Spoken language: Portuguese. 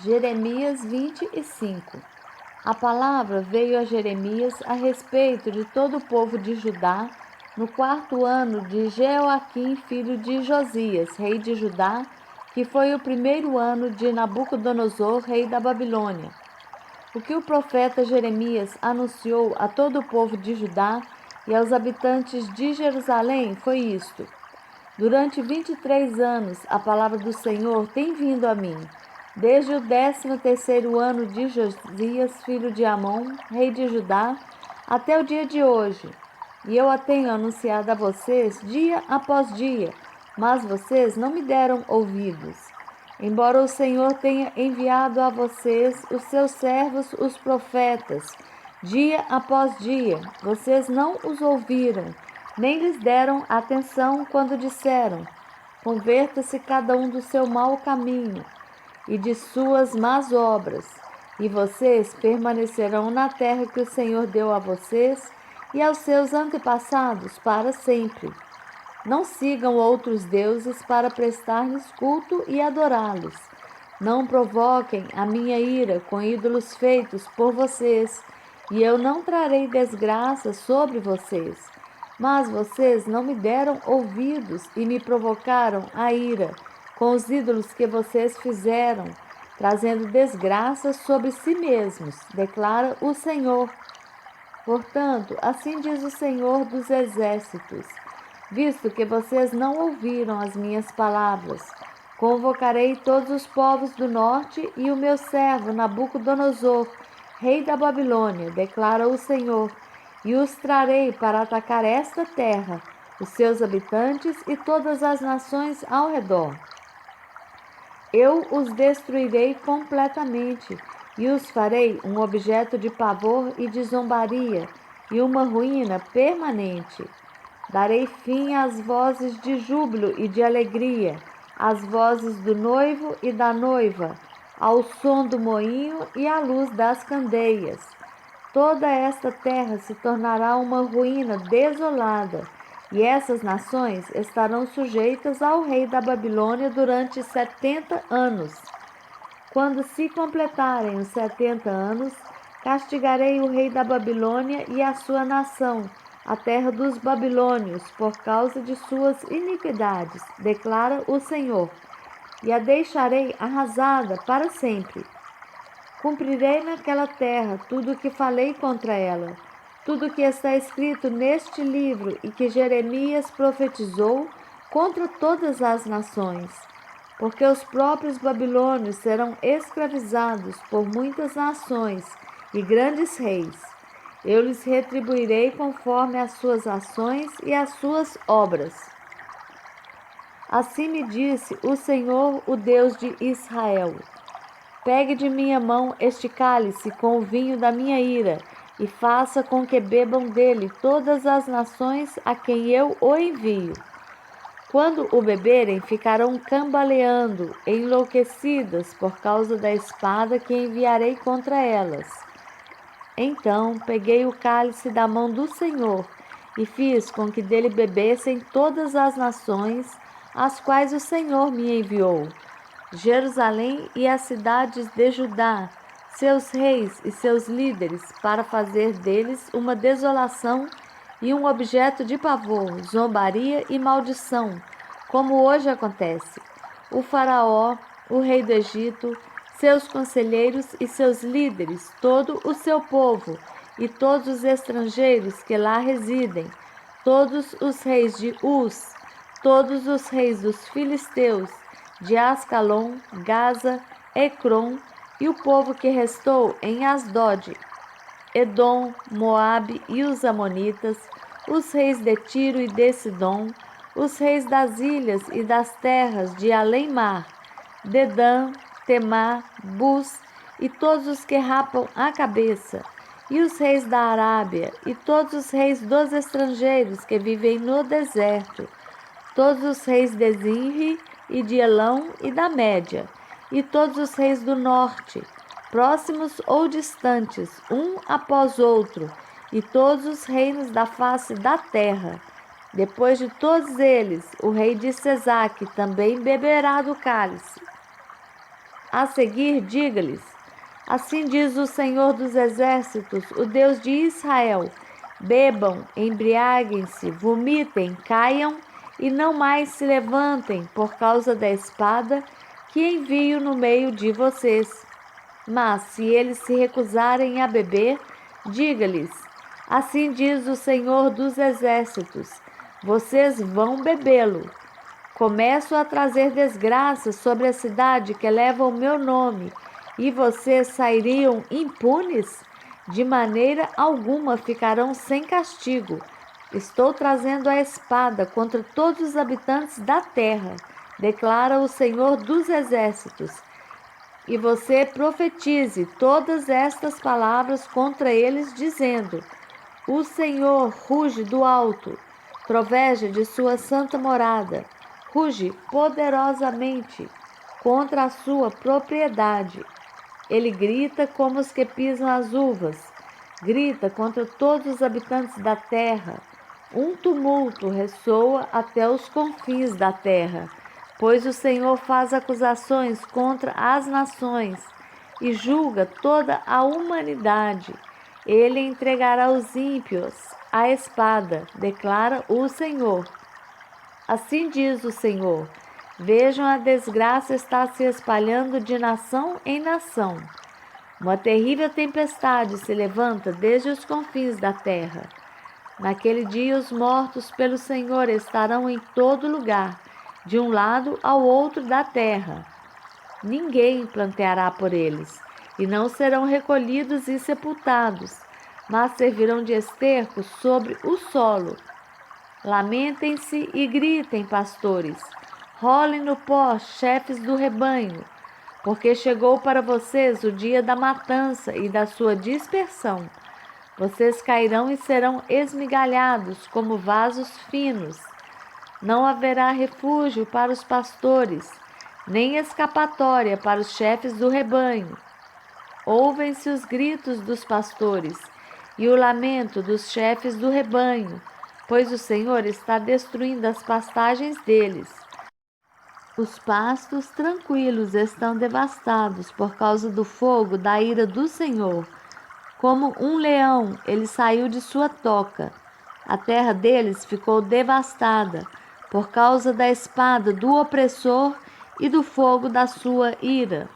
Jeremias 25. A palavra veio a Jeremias a respeito de todo o povo de Judá, no 4º ano de Jeoaquim, filho de Josias, rei de Judá, que foi o 1º ano de Nabucodonosor, rei da Babilônia. O que o profeta Jeremias anunciou a todo o povo de Judá e aos habitantes de Jerusalém foi isto: durante 23 anos a palavra do Senhor tem vindo a mim, desde o 13º ano de Josias, filho de Amon, rei de Judá, até o dia de hoje. E eu a tenho anunciado a vocês dia após dia, mas vocês não me deram ouvidos. Embora o Senhor tenha enviado a vocês os seus servos, os profetas, dia após dia, vocês não os ouviram, nem lhes deram atenção quando disseram: converta-se cada um do seu mau caminho e de suas más obras, e vocês permanecerão na terra que o Senhor deu a vocês e aos seus antepassados para sempre. Não sigam outros deuses para prestar-lhes culto e adorá-los. Não provoquem a minha ira com ídolos feitos por vocês, e eu não trarei desgraça sobre vocês. Mas vocês não me deram ouvidos e me provocaram a ira com os ídolos que vocês fizeram, trazendo desgraça sobre si mesmos, declara o Senhor. Portanto, assim diz o Senhor dos Exércitos: visto que vocês não ouviram as minhas palavras, convocarei todos os povos do norte e o meu servo Nabucodonosor, rei da Babilônia, declara o Senhor, e os trarei para atacar esta terra, os seus habitantes e todas as nações ao redor. Eu os destruirei completamente e os farei um objeto de pavor e de zombaria e uma ruína permanente. Darei fim às vozes de júbilo e de alegria, às vozes do noivo e da noiva, ao som do moinho e à luz das candeias. Toda esta terra se tornará uma ruína desolada, e essas nações estarão sujeitas ao rei da Babilônia durante 70 anos. Quando se completarem os 70 anos, castigarei o rei da Babilônia e a sua nação, a terra dos babilônios, por causa de suas iniquidades, declara o Senhor, e a deixarei arrasada para sempre. Cumprirei naquela terra tudo o que falei contra ela, tudo o que está escrito neste livro e que Jeremias profetizou contra todas as nações, porque os próprios babilônios serão escravizados por muitas nações e grandes reis. Eu lhes retribuirei conforme as suas ações e as suas obras. Assim me disse o Senhor, o Deus de Israel: pegue de minha mão este cálice com o vinho da minha ira, e faça com que bebam dele todas as nações a quem eu o envio. Quando o beberem, ficarão cambaleando, enlouquecidas por causa da espada que enviarei contra elas. Então peguei o cálice da mão do Senhor e fiz com que dele bebessem todas as nações, às quais o Senhor me enviou: Jerusalém e as cidades de Judá, seus reis e seus líderes, para fazer deles uma desolação e um objeto de pavor, zombaria e maldição, como hoje acontece. O faraó, o rei do Egito, seus conselheiros e seus líderes, todo o seu povo e todos os estrangeiros que lá residem, todos os reis de Uz, todos os reis dos filisteus, de Ascalon, Gaza, Ecrom, e o povo que restou em Asdod, Edom, Moabe e os amonitas, os reis de Tiro e de Sidom, os reis das ilhas e das terras de além-mar, Dedã, Temá, Bus e todos os que rapam a cabeça, e os reis da Arábia e todos os reis dos estrangeiros que vivem no deserto, todos os reis de Zinri e de Elão e da Média, e todos os reis do norte, próximos ou distantes, um após outro, e todos os reinos da face da terra. Depois de todos eles, o rei de Sesaque também beberá do cálice. a seguir, diga-lhes: assim diz o Senhor dos Exércitos, o Deus de Israel: bebam, embriaguem-se, vomitem, caiam e não mais se levantem por causa da espada que envio no meio de vocês. Mas se eles se recusarem a beber, diga-lhes: assim diz o Senhor dos Exércitos: vocês vão bebê-lo. Começo a trazer desgraça sobre a cidade que leva o meu nome, e vocês sairiam impunes? De maneira alguma ficarão sem castigo. Estou trazendo a espada contra todos os habitantes da terra, declara o Senhor dos Exércitos. E você profetize todas estas palavras contra eles, dizendo: o Senhor ruge do alto, troveja de sua santa morada, ruge poderosamente contra a sua propriedade. Ele grita como os que pisam as uvas, grita contra todos os habitantes da terra. Um tumulto ressoa até os confins da terra, pois o Senhor faz acusações contra as nações e julga toda a humanidade. Ele entregará os ímpios à espada, declara o Senhor. Assim diz o Senhor: vejam, a desgraça está se espalhando de nação em nação. Uma terrível tempestade se levanta desde os confins da terra. Naquele dia os mortos pelo Senhor estarão em todo lugar, de um lado ao outro da terra. Ninguém planteará por eles, e não serão recolhidos e sepultados, mas servirão de esterco sobre o solo. Lamentem-se e gritem, pastores. Rolem no pó, chefes do rebanho, porque chegou para vocês o dia da matança e da sua dispersão. Vocês cairão e serão esmigalhados como vasos finos. Não haverá refúgio para os pastores, nem escapatória para os chefes do rebanho. Ouvem-se os gritos dos pastores e o lamento dos chefes do rebanho, pois o Senhor está destruindo as pastagens deles. Os pastos tranquilos estão devastados por causa do fogo da ira do Senhor. Como um leão, ele saiu de sua toca. A terra deles ficou devastada por causa da espada do opressor e do fogo da sua ira.